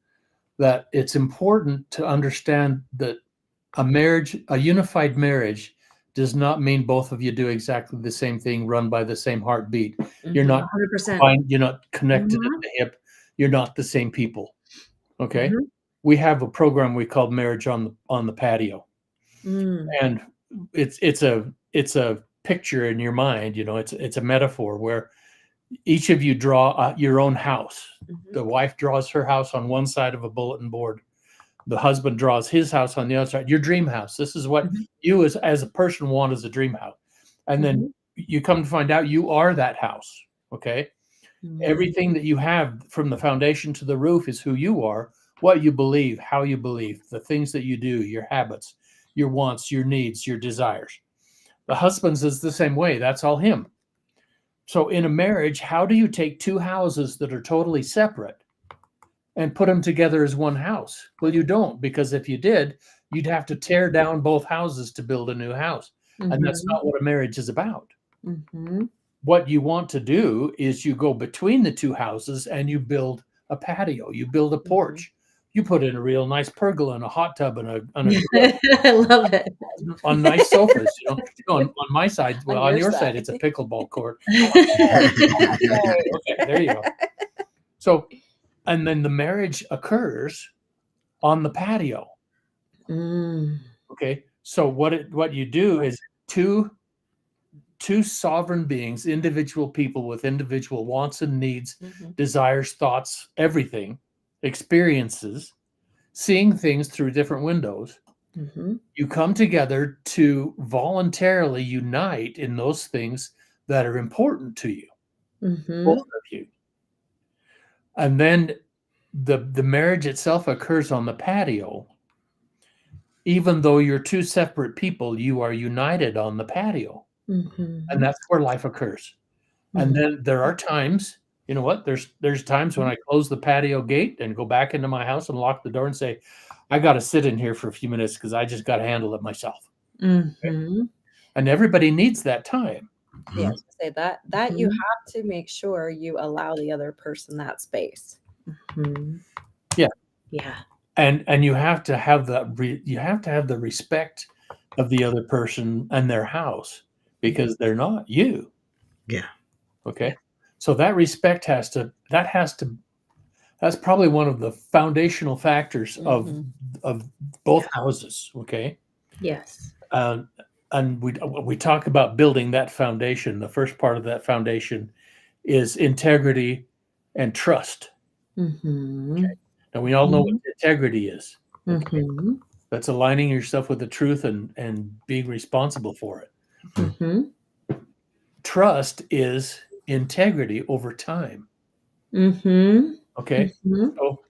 that it's important to understand that a unified marriage does not mean both of you do exactly the same thing, run by the same heartbeat. You're not 100%. You're not connected at the hip. You're not the same people. Okay. We have a program we called Marriage on the Patio, and it's a picture in your mind. It's a metaphor where each of you draw your own house. Mhm. The wife draws her house on one side of a bulletin board. The husband draws his house on the other side. Your dream house. This is what Mhm. you as a person want as a dream house. And then Mhm. you come to find out you are that house. Okay. Mhm. Everything that you have from the foundation to the roof is who you are, what you believe, how you believe, the things that you do, your habits, your wants, your needs, your desires. The husband's is the same way. That's all him. So in a marriage, how do you take two houses that are totally separate and put them together as one house? Well, you don't, because if you did, you'd have to tear down both houses to build a new house. And that's Mhm. not what a marriage is about. Mhm. What you want to do is you go between the two houses and you build a patio, you build a porch, you put in a real nice pergola and a hot tub and a grill I love it. on nice sofas. On my side, well, on your side, side. it's a pickleball court. Okay, there you go. So, and then the marriage occurs on the patio. Mm. Okay, so what you do is two sovereign beings, individual people with individual wants and needs, Mhm. desires, thoughts, everything, experiences, seeing things through different windows. Mhm. You come together to voluntarily unite in those things that are important to you, both Mhm. of you. And then the marriage itself occurs on the patio. Even though you're two separate people, you are united on the patio. Mhm. And that's where life occurs. And then there are times, you know what? There's times when I close the patio gate and go back into my house and lock the door and say, I got to sit in here for a few minutes because I just got to handle it myself. Mhm. And everybody needs that time. Yeah, I was gonna say that you Mhm. have to make sure you allow the other person that space. Mhm. Yeah. Yeah. And you have to have the respect of the other person and their house because they're not you. Yeah. Okay. Yeah. So that respect that's probably one of the foundational factors of both houses. Okay. Yes. Uh, and we talk about building that foundation. The first part of that foundation is integrity and trust. Mhm. And we all know what Mhm. integrity is. Okay. Mhm. That's aligning yourself with the truth and being responsible for it. Mhm. Trust is integrity over time. Mhm. Okay. Mhm. So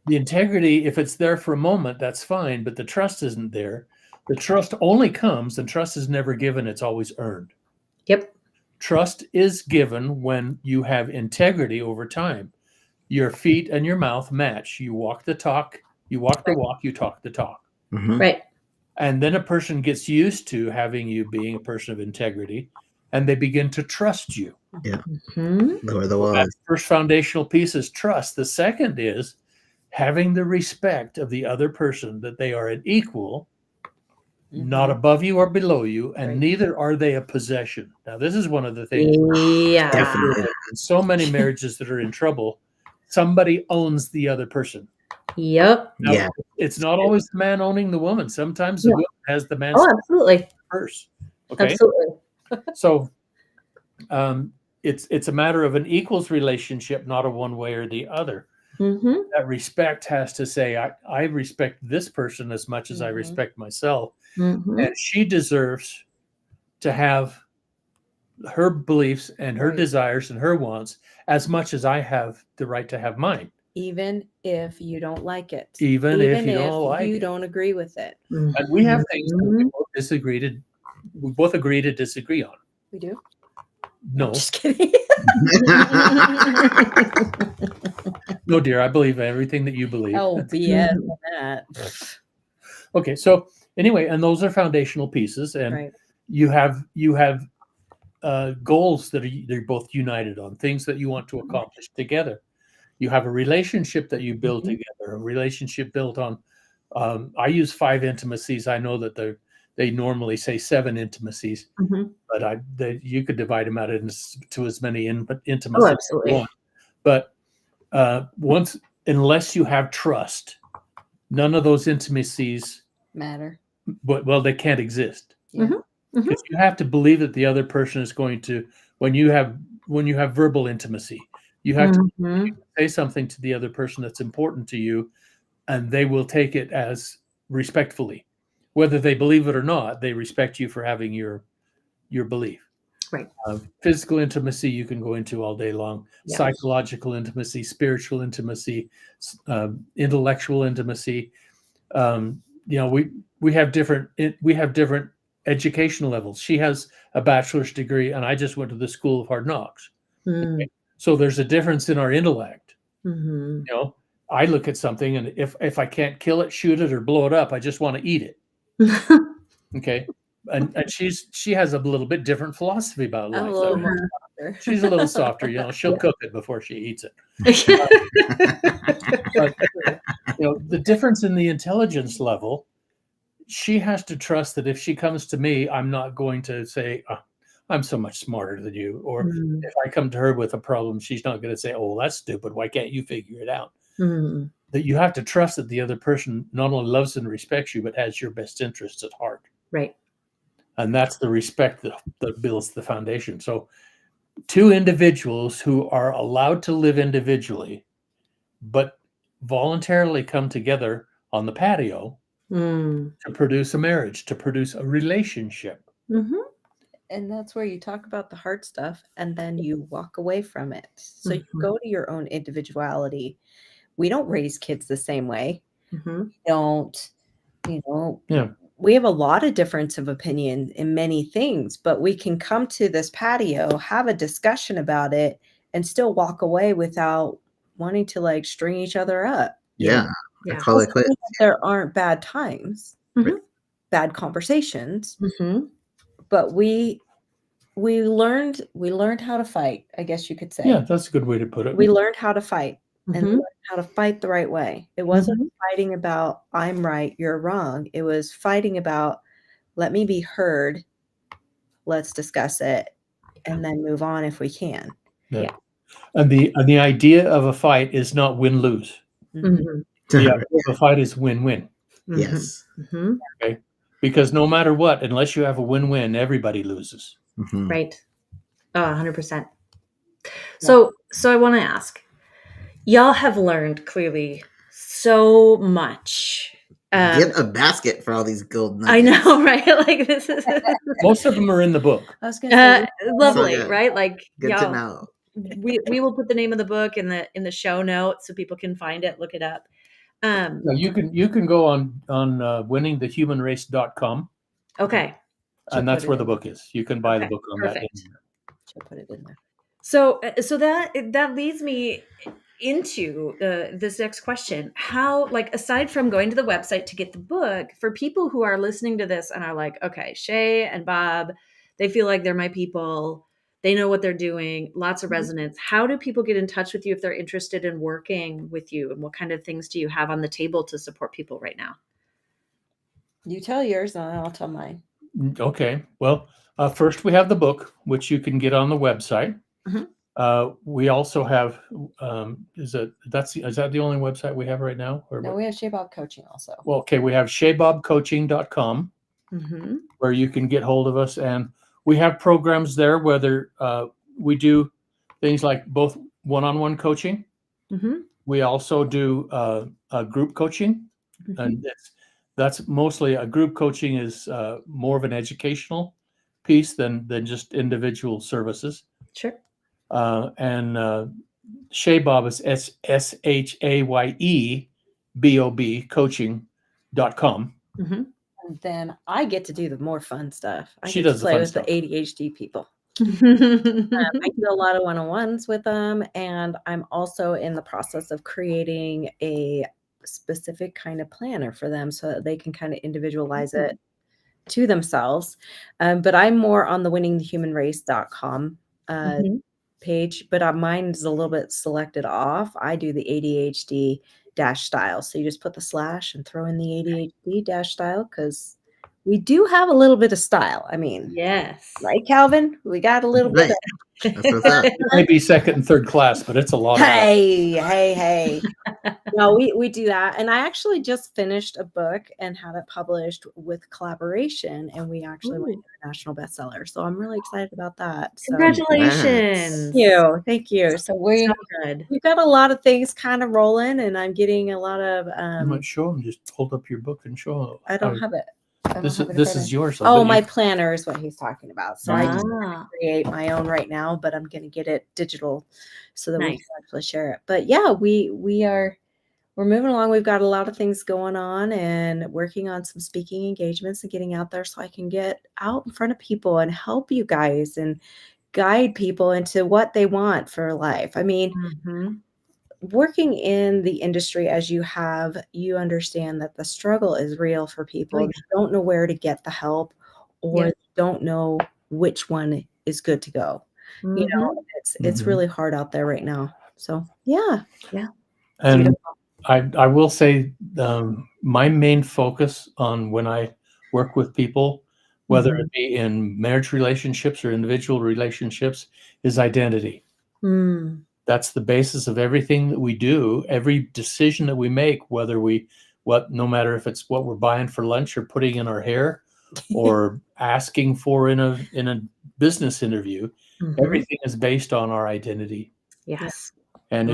the integrity, if it's there for a moment, that's fine, but the trust isn't there. The trust only comes, and trust is never given, it's always earned. Yep. Trust is given when you have integrity over time. Your feet and your mouth match. You walk the talk, you walk the walk, you talk the talk. Mhm. Right. And then a person gets used to having you being a person of integrity and they begin to trust you. Yeah. Mhm. Lower the So that walls. first foundational piece is trust. The second is having the respect of the other person, that they are an equal, not above you or below you, and Right. neither are they a possession. Now, this is one of the things Yeah. I feel Definitely. that in so many marriages that are in trouble, somebody owns the other person. Yep. Now, Yeah. it's not always the man owning the woman. Sometimes the Yeah. woman has the man's Oh, absolutely. purse. Okay, Absolutely. so um, it's a matter of an equals relationship, not a one way or the other. Mhm. That respect has to say, I respect this person as much as I respect myself, and Mhm. she deserves to have her beliefs and her Right. desires and her wants as much as I have the right to have mine, Even if you don't like it. even if you if don't like you it. don't agree with it. And we have things that Mhm. we both agree to disagree on. We do? No, Just kidding. no, dear, I believe everything that you believe. Oh, BS on that. Okay, so anyway, and those are foundational pieces, and Right. you have goals that you're both united on, things that you want to accomplish together. You have a relationship that you build Mhm. together, a relationship built on. I use 5 intimacies. I know that they normally say 7 intimacies, Mhm. but you could divide them out to as many Oh, intimacies as you absolutely. want. But unless you have trust, none of those intimacies, Matter. well, they can't exist. Yeah. Mhm. Mhm. Because you have to believe that the other person is going to, when you have when you have verbal intimacy. You have to Mhm. say something to the other person that's important to you, and they will take it as respectfully. Whether they believe it or not, they respect you for having your belief. Right. Physical intimacy you can go into all day long. Yeah. Psychological intimacy, spiritual intimacy, intellectual intimacy. We have different educational levels. She has a bachelor's degree, and I just went to the School of Hard Knocks. Mm. So there's a difference in our intellect. Mhm. I look at something, and if I can't kill it, shoot it, or blow it up, I just want to eat it. Okay. And she has a little bit different philosophy about I'm a life. little more softer. She's a little softer, she'll cook it before she eats it. But the difference in the intelligence level, she has to trust that if she comes to me, I'm not going to say, "Oh, I'm so much smarter than you." Or Mm. if I come to her with a problem, she's not going to say, "Oh, that's stupid. Why can't you figure it out?" Mm. That you have to trust that the other person not only loves and respects you, but has your best interests at heart. Right. And that's the respect that builds the foundation. So two individuals who are allowed to live individually, but voluntarily come together on the patio Mm. to produce a marriage, to produce a relationship. Mhm. And that's where you talk about the hard stuff and then you walk away from it. So you Mhm. go to your own individuality. We don't raise kids the same way. Mhm. Don't, Yeah. we have a lot of difference of opinion in many things, but we can come to this patio, have a discussion about it, and still walk away without wanting to like string each other up. Yeah. Yeah. I call it Doesn't quits. mean that there aren't bad times, Mhm. bad conversations, Mhm. but we learned how to fight, I guess you could say. Yeah, that's a good way to put it. We learned how to fight and Mhm. learned how to fight the right way. It wasn't Mhm. fighting about I'm right, you're wrong. It was fighting about let me be heard. Let's discuss it and then move on if we can. Yeah. And the idea of a fight is not win-lose. Mhm. The idea of a fight is win-win. Yes. Mhm. Okay. Because no matter what, unless you have a win-win, everybody loses. Mhm. Right. 100%. So I want to ask, y'all have learned clearly so much. Get a basket for all these gold I nuggets. know, right? Like this is Most of them are in the book. I was going to say, lovely, good. right? Like Good to y'all, know. we will put the name of the book in the show notes so people can find it, look it up. Now, you can go on winningthehumanrace.com, Okay. and that's where the book is. You can buy the book on that. Perfect. she'll put it in there. So that leads me into this next question. How, like, aside from going to the website to get the book, for people who are listening to this and are like, okay, Shaye and Bob, they feel like they're my people, they know what they're doing, lots of resonance. How do people get in touch with you if they're interested in working with you? And what kind of things do you have on the table to support people right now? You tell yours and I'll tell mine. Okay. Well, first we have the book, which you can get on the website. Mhm. We also have is that the only website we have right now? Or No, what? we have Shaye Bob coaching also. Well, okay, we have shayebobcoaching.com, Mm-hmm. where you can get hold of us, and we have programs there, whether we do things like both one-on-one coaching. Mm-hmm. We also do group coaching, Mm-hmm. and that's mostly a group coaching is more of an educational piece than just individual services. Sure. And Shaye Bob is SHAYEBOB coaching.com. Mm-hmm. And then I get to do the more fun stuff. I She get does to the play fun with stuff. the ADHD people. I do a lot of one-on-ones with them, and I'm also in the process of creating a specific kind of planner for them so that they can kind of individualize it to themselves. But I'm more on the winningthehumanrace.com Mhm. page, but mine is a little bit selected off. I do the ADHD dash style. So you just put the slash and throw in the ADHD dash style because we do have a little bit of style. I mean, Yes. right, Calvin? We got a little bit Right. of That's what's up. It may be second and third class, but it's a lot of work. Hey. No, we do that. And I actually just finished a book and had it published with collaboration, and we actually went international bestseller. So I'm really excited about that. So Congratulations. Thank you. So we've got a lot of things kind of rolling, and I'm getting a lot of You might show them. Just hold up your book and show them. I don't have it. This is yours. My planner is what he's talking about. So I just create my own right now, but I'm going to get it digital so that we can actually share it. But yeah, we're moving along. We've got a lot of things going on and working on some speaking engagements and getting out there so I can get out in front of people and help you guys and guide people into what they want for life. I mean, working in the industry as you have, you understand that the struggle is real for people. They don't know where to get the help or don't know which one is good to go. You know, it's really hard out there right now. So yeah. And I will say my main focus on when I work with people, whether it be in marriage relationships or individual relationships, is identity. That's the basis of everything that we do. Every decision that we make, no matter if it's what we're buying for lunch or putting in our hair or asking for in a business interview, everything is based on our identity. Yes. And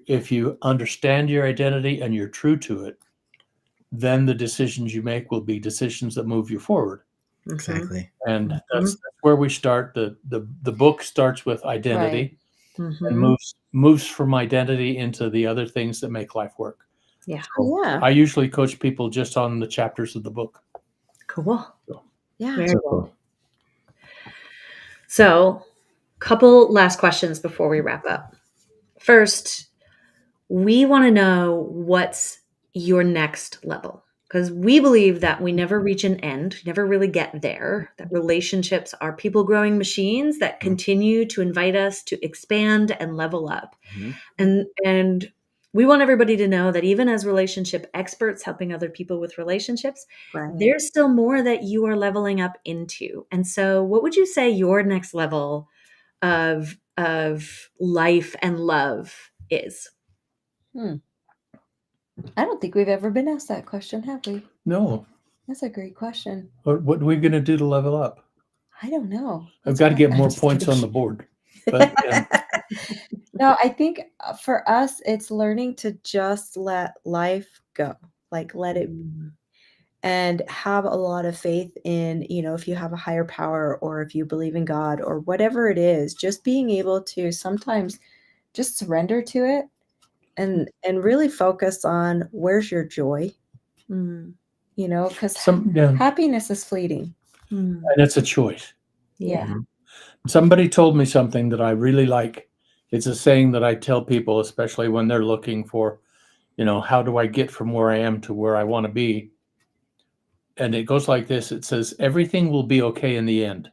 if you understand your identity and you're true to it, then the decisions you make will be decisions that move you forward. Exactly. And that's where we start. The book starts with identity. And moves from identity into the other things that make life work. Yeah. So I usually coach people just on the chapters of the book. Cool. So, Very cool. So, couple last questions before we wrap up. First, we want to know what's your next level. Because we believe that we never reach an end, never really get there, that relationships are people growing machines that continue to invite us to expand and level up. And we want everybody to know that even as relationship experts helping other people with relationships, there's still more that you are leveling up into. And so what would you say your next level of life and love is? I don't think we've ever been asked that question, have we? No. That's a great question. What are we going to do to level up? I don't know. I've got to get more points on the board. But, no, I think for us, it's learning to just let life go, like let it, and have a lot of faith in, if you have a higher power or if you believe in God or whatever it is, just being able to sometimes just surrender to it and really focus on where's your joy, because happiness is fleeting. And it's a choice. Yeah. Somebody told me something that I really like. It's a saying that I tell people, especially when they're looking for, how do I get from where I am to where I want to be? And it goes like this. It says, everything will be okay in the end.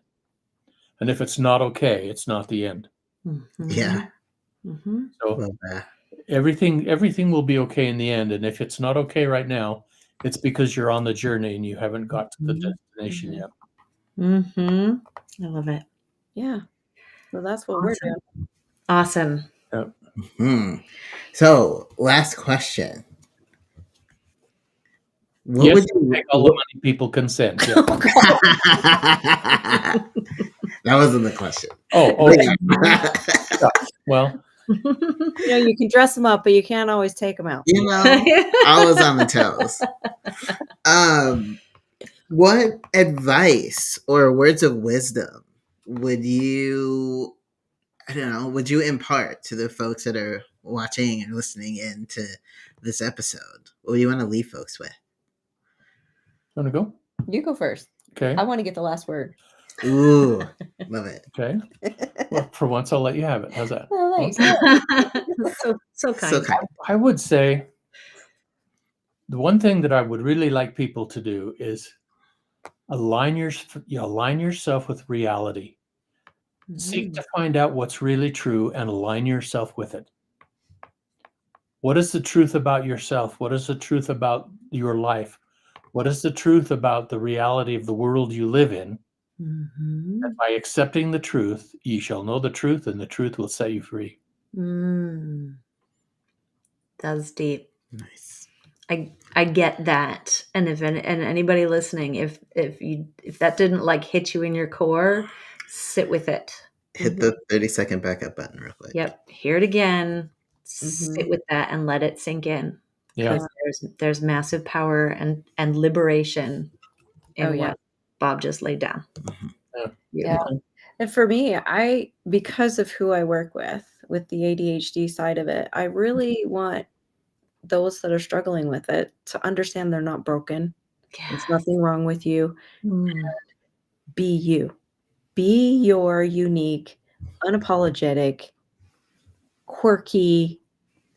And if it's not okay, it's not the end. Yeah. So everything will be okay in the end. And if it's not okay right now, it's because you're on the journey and you haven't got to the destination yet. I love it. Yeah. So that's what we're doing. Awesome. Yep. So last question. What would you take all the money people can send? Yeah. That wasn't the question. Oh, okay. Well, you can dress them up, but you can't always take them out. I was on the toes. What advice or words of wisdom would you impart to the folks that are watching and listening in to this episode? What do you want to leave folks with? You want to go? You go first. Okay. I want to get the last word. Ooh, love it. Okay. Well, for once, I'll let you have it. How's that? Oh, thanks. So kind. I would say the one thing that I would really like people to do is align yourself with reality. Seek to find out what's really true and align yourself with it. What is the truth about yourself? What is the truth about your life? What is the truth about the reality of the world you live in? And by accepting the truth, ye shall know the truth, and the truth will set you free. That's deep. Nice. I get that. And if anybody listening, if that didn't like hit you in your core, sit with it. Hit the 30-second backup button real quick. Yep. Hear it again. Sit with that and let it sink in. Yeah. Because there's massive power and liberation in what Bob just laid down. Yeah. And for me, because of who I work with the ADHD side of it, I really want those that are struggling with it to understand they're not broken. There's nothing wrong with you. Be you. Be your unique, unapologetic, quirky,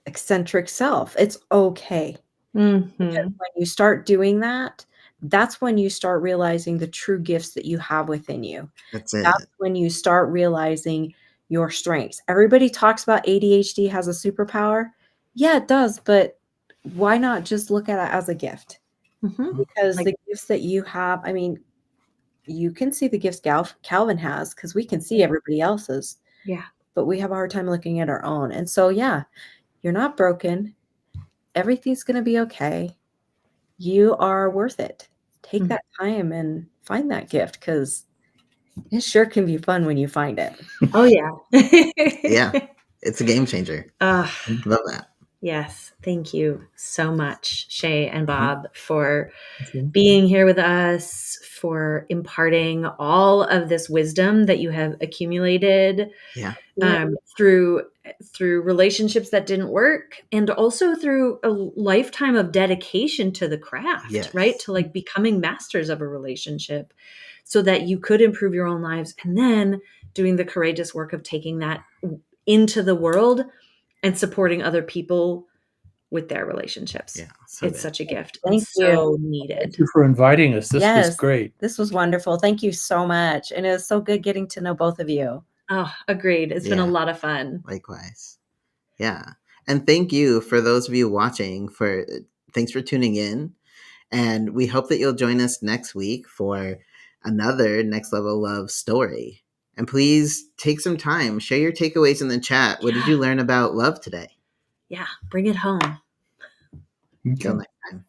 eccentric self. It's okay. Because when you start doing that, that's when you start realizing the true gifts that you have within you. That's it. That's when you start realizing your strengths. Everybody talks about ADHD has a superpower. Yeah, it does, but why not just look at it as a gift? Because the gifts that you have, I mean, you can see the gifts Calvin has because we can see everybody else's. Yeah. But we have a hard time looking at our own. And so, yeah, you're not broken. Everything's going to be okay. You are worth it. Take that time and find that gift because it sure can be fun when you find it. Oh, yeah. Yeah. It's a game changer. Love that. Yes. Thank you so much, Shaye and Bob, for being here with us, for imparting all of this wisdom that you have accumulated through relationships that didn't work, and also through a lifetime of dedication to the craft, right? To like becoming masters of a relationship so that you could improve your own lives, and then doing the courageous work of taking that into the world and supporting other people with their relationships. Yeah, it's such a gift. Thank it's you. So needed. Thank you for inviting us. This was great. This was wonderful. Thank you so much. And it was so good getting to know both of you. Oh, agreed. It's been a lot of fun. Likewise. Yeah. And thank you for those of you watching thanks for tuning in. And we hope that you'll join us next week for another Next Level Love story. And please take some time, share your takeaways in the chat. What did you learn about love today? Yeah, bring it home. Until next time.